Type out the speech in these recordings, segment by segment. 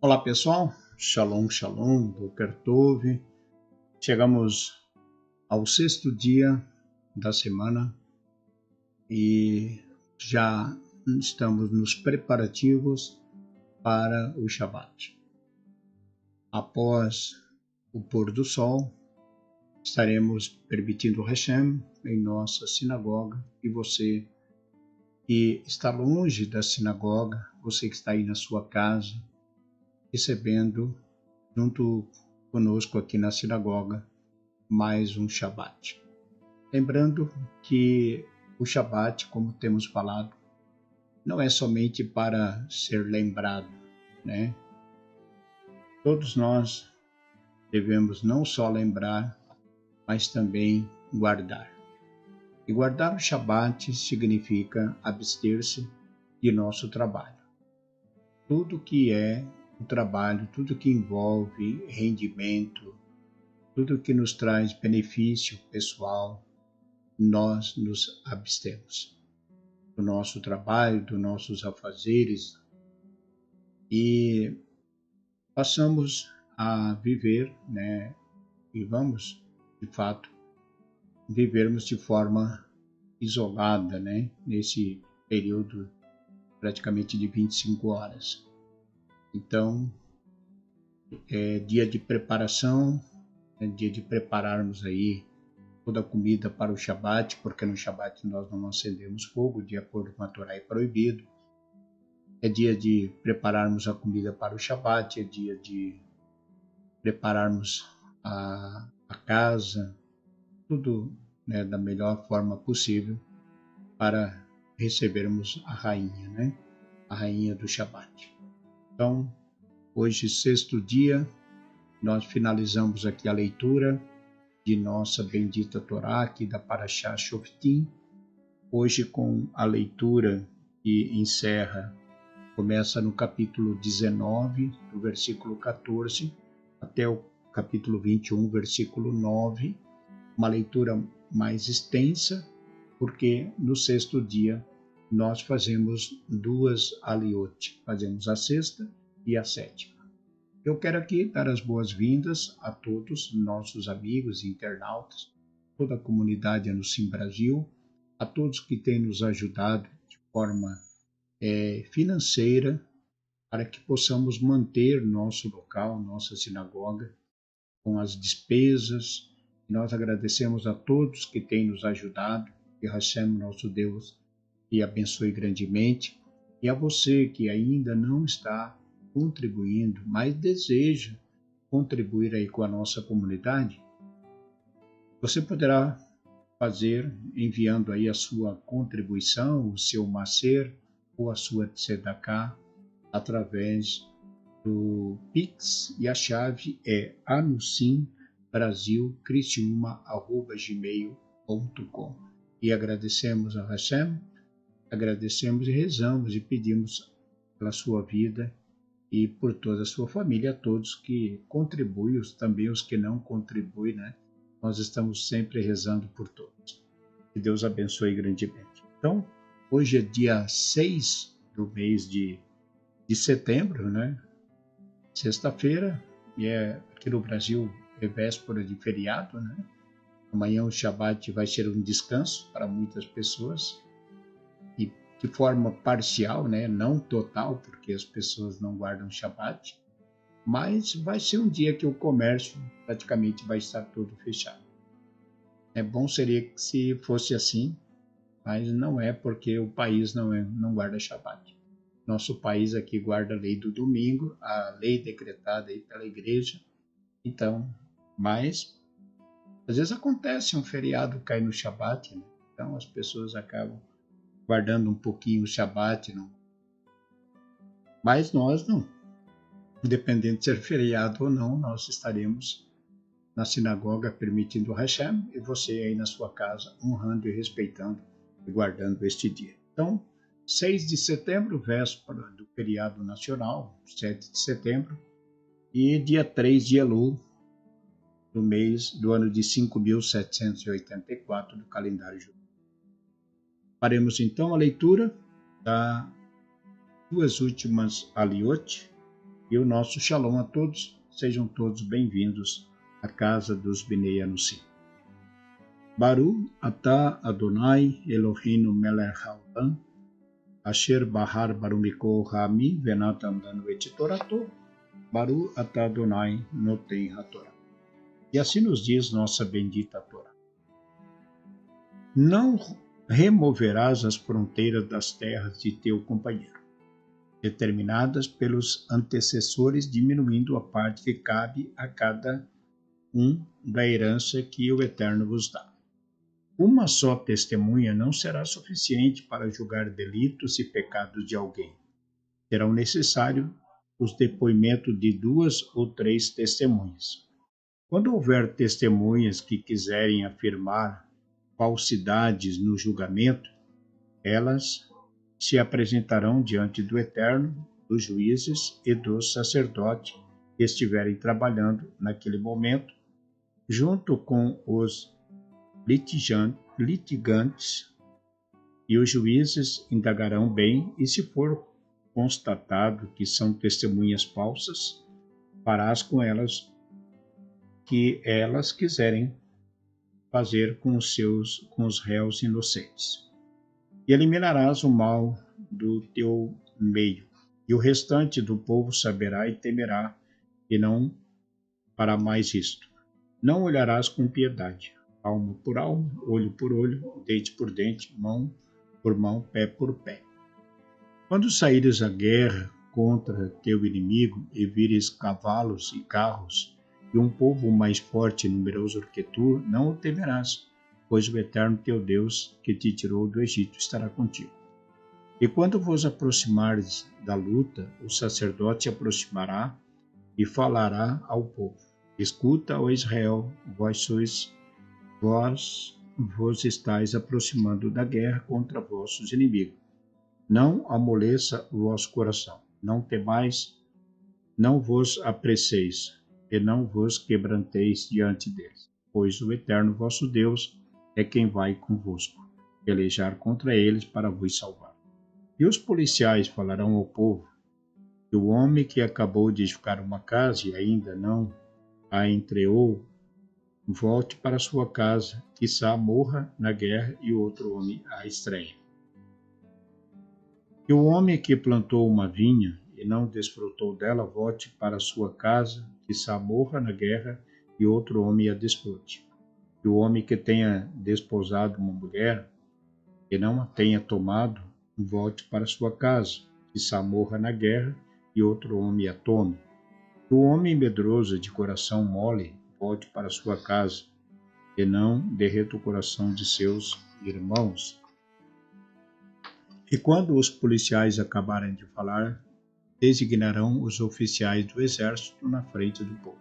Olá pessoal, Shalom, Shalom, Boker Tov. Chegamos ao sexto dia da semana e já estamos nos preparativos para o Shabat. Após o pôr do sol, estaremos permitindo Hashem em nossa sinagoga e você que está longe da sinagoga, você que está aí na sua casa, recebendo junto conosco aqui na sinagoga mais um Shabat. Lembrando que o Shabat, como temos falado, não é somente para ser lembrado, né? Todos nós devemos não só lembrar, mas também guardar. E guardar o Shabat significa abster-se de nosso trabalho. Tudo que é o trabalho, tudo que envolve rendimento, tudo que nos traz benefício pessoal, nós nos abstemos do nosso trabalho, dos nossos afazeres e passamos a viver, né? E vamos, de fato, vivermos de forma isolada, né? Nesse período praticamente de 25 horas. Então, é dia de preparação, é dia de prepararmos aí toda a comida para o Shabat, porque no Shabat nós não acendemos fogo, de acordo com a Torá é proibido. É dia de prepararmos a comida para o Shabat, é dia de prepararmos a casa, tudo, né, da melhor forma possível para recebermos a rainha, né? A rainha do Shabat. Então, hoje, sexto dia, nós finalizamos aqui a leitura de nossa bendita Torá, aqui da Parashá Shoftim, hoje com a leitura que encerra, começa no capítulo 19, do versículo 14, até o capítulo 21, versículo 9, uma leitura mais extensa, porque no sexto dia nós fazemos duas aliot, fazemos a sexta e a sétima. Eu quero aqui dar as boas-vindas a todos nossos amigos e internautas, toda a comunidade Anusim Brasil, a todos que têm nos ajudado de forma financeira para que possamos manter nosso local, nossa sinagoga, com as despesas. Nós agradecemos a todos que têm nos ajudado, que Hashem, nosso Deus, e abençoe grandemente. E a você que ainda não está contribuindo, mas deseja contribuir aí com a nossa comunidade, você poderá fazer enviando aí a sua contribuição, o seu macer ou a sua tzedakah através do Pix, e a chave é anusimbrasilcristiúma@gmail.com. E agradecemos a Hashem, agradecemos e rezamos e pedimos pela sua vida e por toda a sua família, a todos que contribuem, também os que não contribuem, né? Nós estamos sempre rezando por todos. Que Deus abençoe grandemente. Então, hoje é dia 6 do mês de setembro, né? Sexta-feira, e aqui no Brasil é véspera de feriado, né? Amanhã o Shabat vai ser um descanso para muitas pessoas, e de forma parcial, né? Não total, porque as pessoas não guardam Shabat, mas vai ser um dia que o comércio praticamente vai estar todo fechado. É bom seria que se fosse assim, mas não é, porque o país não guarda Shabat. Nosso país aqui guarda a lei do domingo, a lei decretada aí pela igreja. Então, mas às vezes acontece um feriado cair no Shabat, né? Então as pessoas acabam guardando um pouquinho o Shabat, não? Mas nós não. Independente de ser feriado ou não, nós estaremos na sinagoga permitindo o Hashem, e você aí na sua casa honrando e respeitando e guardando este dia. Então, 6 de setembro, véspera do feriado nacional, 7 de setembro, e dia 3 de Elul, do mês do ano de 5.784 do calendário judaico. Faremos então a leitura das duas últimas aliot, e o nosso shalom a todos. Sejam todos bem-vindos à casa dos Bnei Anussim. Baruch atah Adonai Eloheinu melech haolam, asher bahar barumiko hami venatan lanu et torato, Baruch atah Adonai noten hatorá. E assim nos diz nossa bendita Torá. Não removerás as fronteiras das terras de teu companheiro, determinadas pelos antecessores, diminuindo a parte que cabe a cada um da herança que o Eterno vos dá. Uma só testemunha não será suficiente para julgar delitos e pecados de alguém. Serão necessários os depoimentos de 2 ou 3 testemunhas. Quando houver testemunhas que quiserem afirmar falsidades no julgamento, elas se apresentarão diante do Eterno, dos juízes e dos sacerdotes que estiverem trabalhando naquele momento, junto com os litigantes, e os juízes indagarão bem, e se for constatado que são testemunhas falsas, farás com elas que elas quiserem fazer com os réus inocentes. E eliminarás o mal do teu meio, e o restante do povo saberá e temerá, e não fará mais isto. Não olharás com piedade, alma por alma, olho por olho, dente por dente, mão por mão, pé por pé. Quando saíres à guerra contra teu inimigo e vires cavalos e carros, e um povo mais forte e numeroso que tu, não o temerás, pois o Eterno teu Deus, que te tirou do Egito, estará contigo. E quando vos aproximares da luta, o sacerdote se aproximará e falará ao povo: Escuta, ó Israel, vós vos estáis aproximando da guerra contra vossos inimigos. Não amoleça o vosso coração, não temais, não vos apresseis, e não vos quebranteis diante deles, pois o Eterno vosso Deus é quem vai convosco, pelejar contra eles para vos salvar. E os policiais falarão ao povo que o homem que acabou de edificar uma casa e ainda não a entreou, volte para sua casa, quiçá morra na guerra e outro homem a estranhe. Que o homem que plantou uma vinha e não desfrutou dela, volte para sua casa, quiçá morra na guerra e outro homem a desfrute. Que o homem que tenha desposado uma mulher e não a tenha tomado, volte para sua casa, quiçá morra na guerra e outro homem a tome. Que o homem medroso de coração mole volte para sua casa e não derreta o coração de seus irmãos. E quando os policiais acabarem de falar, designarão os oficiais do exército na frente do povo.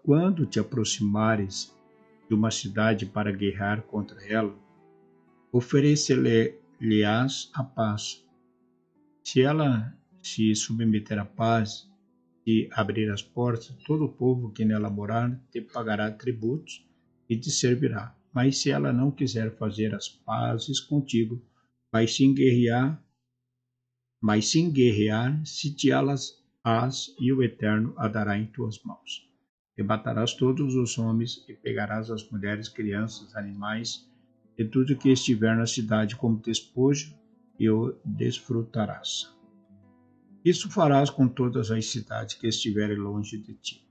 Quando te aproximares de uma cidade para guerrear contra ela, oferece-lhe-ás a paz. Se ela se submeter à paz e abrir as portas, todo o povo que nela morar te pagará tributos e te servirá. Mas se ela não quiser fazer as pazes contigo, vai sim guerrear, sitiá-las-ás e o Eterno a dará em tuas mãos. E matarás todos os homens e pegarás as mulheres, crianças, animais e tudo que estiver na cidade como despojo e o desfrutarás. Isso farás com todas as cidades que estiverem longe de ti.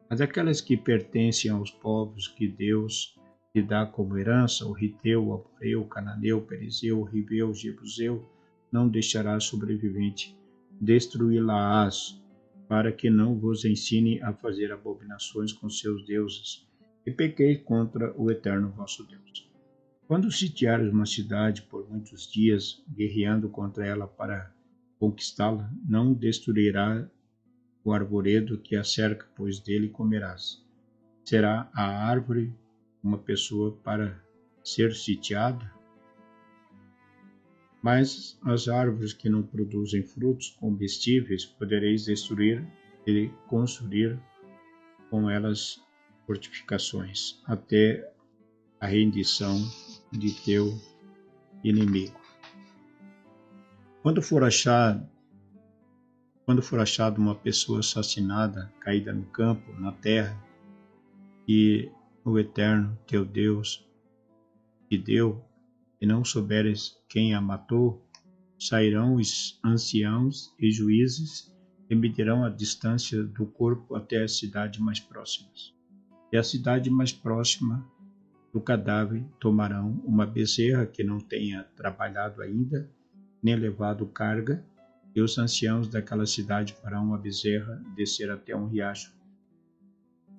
Mas aquelas que pertencem aos povos que Deus lhe dá como herança, o Riteu, o Amorreu, o Cananeu, o Perezeu, o Riveu, o Jebuseu, não deixarás sobrevivente, destruí-la-ás, para que não vos ensine a fazer abominações com seus deuses, e pequei contra o Eterno vosso Deus. Quando sitiares uma cidade por muitos dias, guerreando contra ela para conquistá-la, não destruirá o arvoredo que a cerca, pois dele comerás. Será a árvore uma pessoa para ser sitiada? Mas as árvores que não produzem frutos comestíveis podereis destruir e construir com elas fortificações, até a rendição de teu inimigo. Quando for achado uma pessoa assassinada, caída no campo, na terra, e o Eterno, teu Deus, te deu, e não souberes quem a matou, sairão os anciãos e juízes e medirão a distância do corpo até a cidade mais próxima. E a cidade mais próxima do cadáver tomarão uma bezerra que não tenha trabalhado ainda, nem levado carga, e os anciãos daquela cidade farão a bezerra descer até um riacho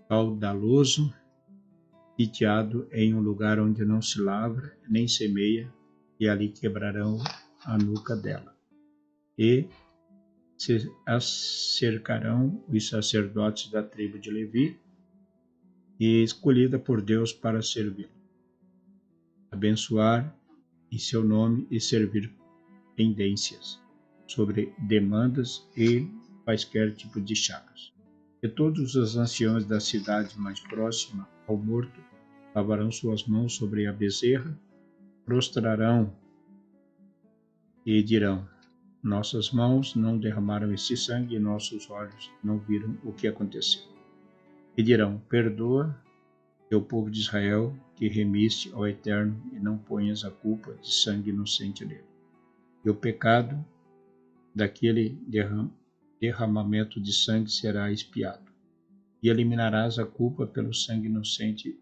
caudaloso, sitiado em um lugar onde não se lavra nem semeia, e ali quebrarão a nuca dela. E se cercarão os sacerdotes da tribo de Levi, e escolhida por Deus para servi-lo, abençoar em seu nome e servir pendências sobre demandas e quaisquer tipo de chagas. E todos os anciãos da cidade mais próxima ao morto lavarão suas mãos sobre a bezerra, prostrarão e dirão: nossas mãos não derramaram este sangue e nossos olhos não viram o que aconteceu. E dirão: perdoa, teu povo de Israel, que remiste ao Eterno e não ponhas a culpa de sangue inocente nele. E o pecado daquele derramamento de sangue será expiado. E eliminarás a culpa pelo sangue inocente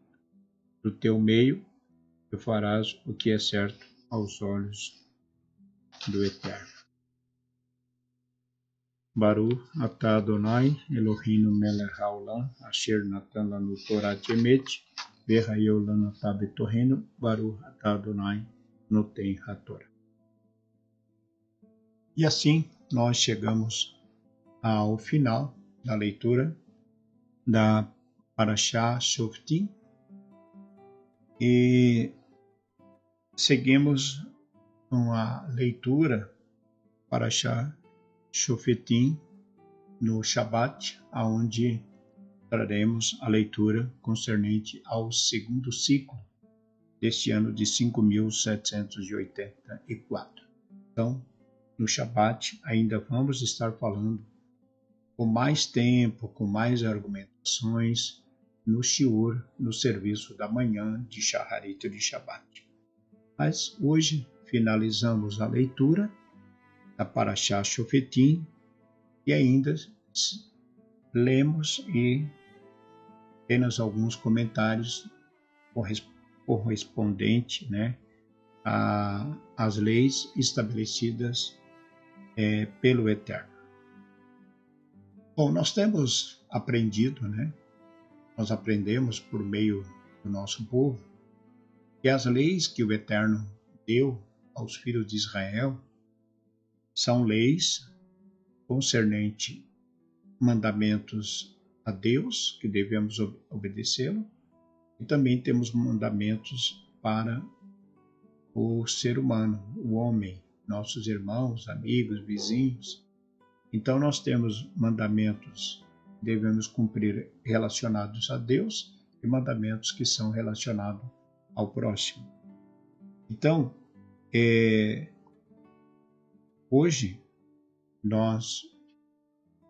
do teu meio, e farás o que é certo aos olhos do Eterno. Baruch atah Adonai, Eloheinu melech haolam, asher natan lanu Torah emet, v'hayeu lanu atah b'torreno, Baruch atah Adonai, noten haTorah. E assim nós chegamos ao final da leitura da Parashá Shoftim e seguimos com a leitura Parashá Shoftim no Shabat, aonde traremos a leitura concernente ao segundo ciclo deste ano de 5.784. Então, no Shabat ainda vamos estar falando com mais tempo, com mais argumentações, no shiur, no serviço da manhã de Shacharit de Shabat. Mas hoje finalizamos a leitura da Parashá Shoftim e ainda lemos e apenas alguns comentários correspondentes, às leis estabelecidas pelo Eterno. Bom, nós temos aprendido, nós aprendemos por meio do nosso povo, que as leis que o Eterno deu aos filhos de Israel são leis concernentes mandamentos a Deus, que devemos obedecê-lo, e também temos mandamentos para o ser humano, o homem, nossos irmãos, amigos, vizinhos. Então nós temos mandamentos que devemos cumprir relacionados a Deus e mandamentos que são relacionados ao próximo. Então, hoje nós,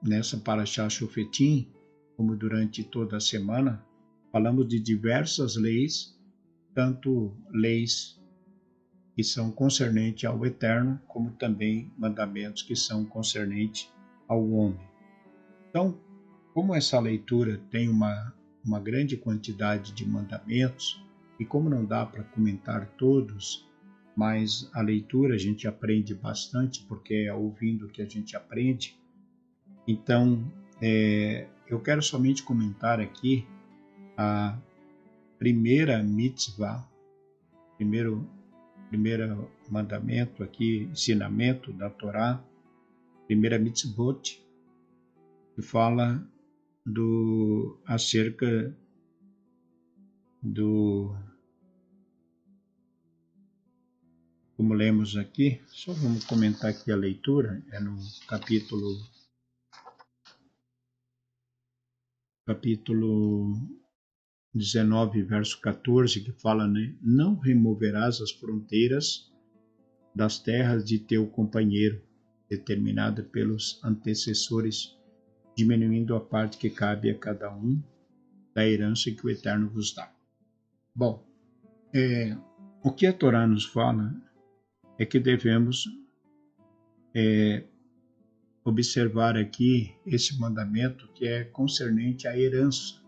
nessa Parashá Shoftim, como durante toda a semana, falamos de diversas leis, tanto leis que são concernentes ao Eterno, como também mandamentos que são concernentes ao homem. Então, como essa leitura tem uma grande quantidade de mandamentos, e como não dá para comentar todos, mas a leitura a gente aprende bastante, porque é ouvindo que a gente aprende. Então, eu quero somente comentar aqui a primeira mitzvah, primeiro mandamento aqui, ensinamento da Torá, primeira mitzvot, que fala acerca do, como lemos aqui, só vamos comentar aqui a leitura, é no capítulo 19, verso 14, que fala, não removerás as fronteiras das terras de teu companheiro, determinada pelos antecessores, diminuindo a parte que cabe a cada um da herança que o Eterno vos dá. Bom, o que a Torá nos fala é que devemos observar aqui esse mandamento que é concernente à herança.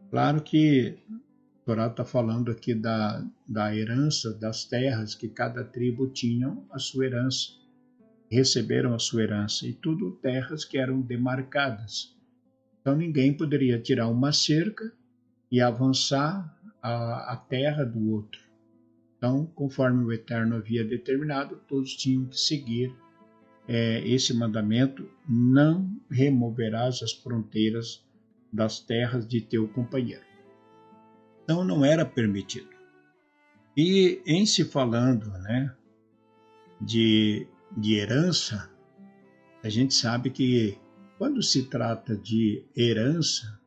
Claro que a Torá está falando aqui da herança das terras, que cada tribo tinha a sua herança, receberam a sua herança, e tudo terras que eram demarcadas. Então ninguém poderia tirar uma cerca e avançar a terra do outro. Então, conforme o Eterno havia determinado, todos tinham que seguir esse mandamento: não removerás as fronteiras das terras de teu companheiro. Então não era permitido. E em se falando, de herança, a gente sabe que quando se trata de herança,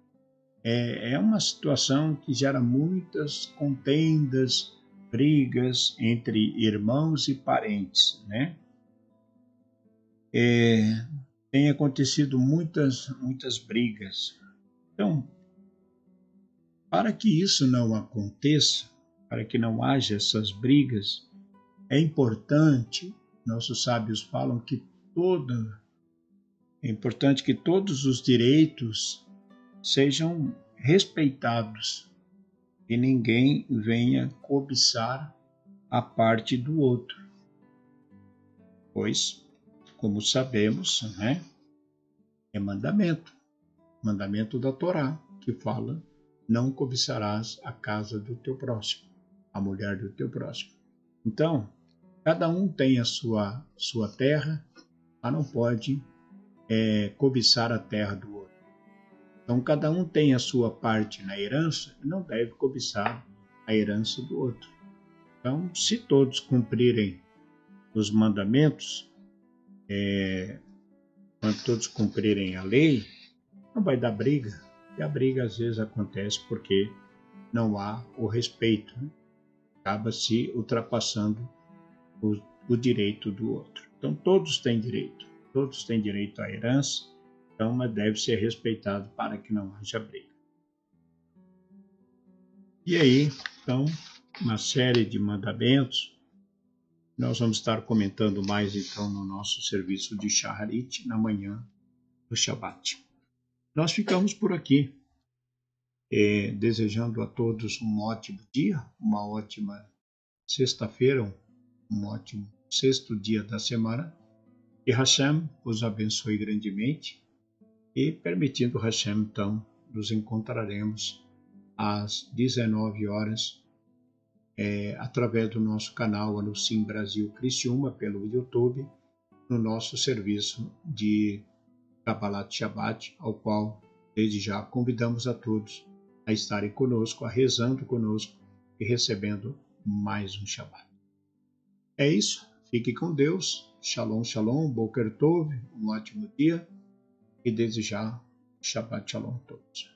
é uma situação que gera muitas contendas, brigas entre irmãos e parentes, Tem acontecido muitas brigas. Então, para que isso não aconteça, para que não haja essas brigas, é importante, nossos sábios falam que é importante que todos os direitos sejam respeitados e ninguém venha cobiçar a parte do outro. Pois, como sabemos, é mandamento da Torá, que fala: não cobiçarás a casa do teu próximo, a mulher do teu próximo. Então, cada um tem a sua terra, mas não pode cobiçar a terra do outro. Então, cada um tem a sua parte na herança e não deve cobiçar a herança do outro. Então, se todos cumprirem os mandamentos, quando todos cumprirem a lei, não vai dar briga. E a briga às vezes acontece porque não há o respeito. Acaba se ultrapassando o direito do outro. Então todos têm direito à herança, então, mas deve ser respeitado para que não haja briga. E aí, então, uma série de mandamentos. Nós vamos estar comentando mais, então, no nosso serviço de Shaharit, na manhã do Shabat. Nós ficamos por aqui, desejando a todos um ótimo dia, uma ótima sexta-feira, um ótimo sexto dia da semana. Que Hashem os abençoe grandemente e, permitindo Hashem, então, nos encontraremos às 19 horas através do nosso canal Anusim Brasil Criciúma pelo YouTube, no nosso serviço de Kabbalat Shabbat, ao qual desde já convidamos a todos a estarem conosco, a rezando conosco e recebendo mais um Shabbat. É isso, fique com Deus, Shalom, Shalom, Boker Tov, um ótimo dia e desde já Shabbat Shalom a todos.